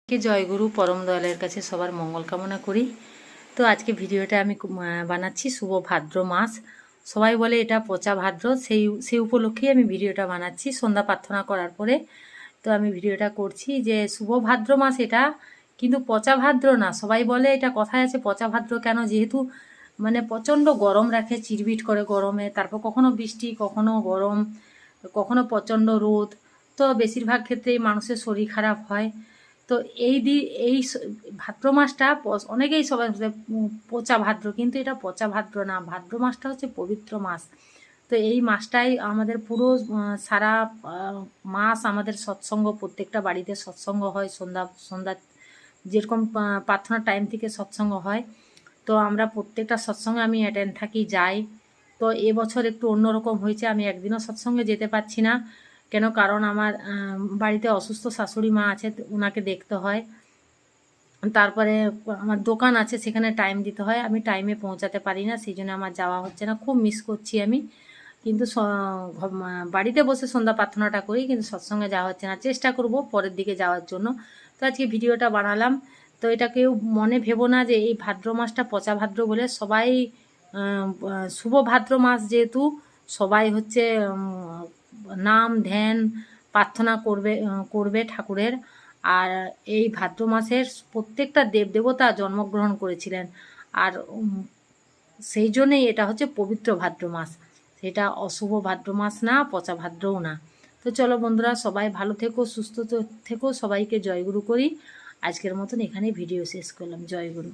কে জয়গুরু পরম দয়ালের কাছে সবার মঙ্গল কামনা করি। তো আজকে ভিডিওটা আমি বানাচ্ছি শুভ ভাদ্র মাস। সবাই বলে এটা পচা ভাদ্র, সেই উপলক্ষেই আমি ভিডিওটা বানাচ্ছি সন্ধ্যা প্রার্থনা করার পরে। তো আমি ভিডিওটা করছি যে শুভ ভাদ্র মাস এটা, কিন্তু পচা ভাদ্র না। সবাই বলে এটা কথায় আছে পচা ভাদ্র কেন, যেহেতু মানে প্রচণ্ড গরম রাখে, চিরবিট করে গরমে, তারপর কখনো বৃষ্টি, কখনো গরম, কখনো প্রচণ্ড রোদ। তো বেশিরভাগ ক্ষেত্রেই মানুষের শরীর খারাপ হয়। তো এই ভাদ্র মাসটা অনেকেই সবাই পচা ভাদ্র, কিন্তু এটা পচা ভাদ্র না। ভাদ্র মাসটা হচ্ছে পবিত্র মাস। তো এই মাসটাই আমাদের পুরো সারা মাস আমাদের সৎসঙ্গ, প্রত্যেকটা বাড়িতে সৎসঙ্গ হয়। সন্ধ্যা যেরকম প্রার্থনার টাইম থেকে সৎসঙ্গ হয়, তো আমরা প্রত্যেকটা সৎসঙ্গে আমি অ্যাটেন্ড থাকি, যাই। তো এবছর একটু অন্যরকম হয়েছে, আমি একদিনও সৎসঙ্গে যেতে পারছি না। কেন? কারণ আমার বাড়িতে অসুস্থ শাশুড়ি মা আছে, ওনাকে দেখতে হয়। তারপরে আমার দোকান আছে, সেখানে টাইম দিতে হয়, আমি টাইমে পৌঁছাতে পারি না, সেই জন্য আমার যাওয়া হচ্ছে না। খুব মিস করছি আমি, কিন্তু বাড়িতে বসে সন্ধ্যা প্রার্থনাটা করি, কিন্তু সৎসঙ্গে যাওয়া হচ্ছে না। চেষ্টা করব পরের দিকে যাওয়ার জন্য। তো আজকে ভিডিওটা বানালাম। তো এটা কেউ মনে ভেবো না যে এই ভাদ্র মাসটা পচা ভাদ্র বলে। সবাই শুভ ভাদ্র মাস যেহেতু, সবাই হচ্ছে নাম ধ্যান প্রার্থনা করবে ঠাকুরের। আর এই ভাদ্র মাসের প্রত্যেকটা দেবদেবতা জন্মগ্রহণ করেছিলেন। আর সেই জন্যেই এটা হচ্ছে পবিত্র ভাদ্র মাস। সেটা অশুভ ভাদ্র মাস না, পচা ভাদ্রও না। তো চলো বন্ধুরা, সবাই ভালো থেকো, সুস্থ থেকো, সবাইকে জয়গুরু করি। আজকের মতন এখানেই ভিডিও শেষ করলাম। জয়গুরু।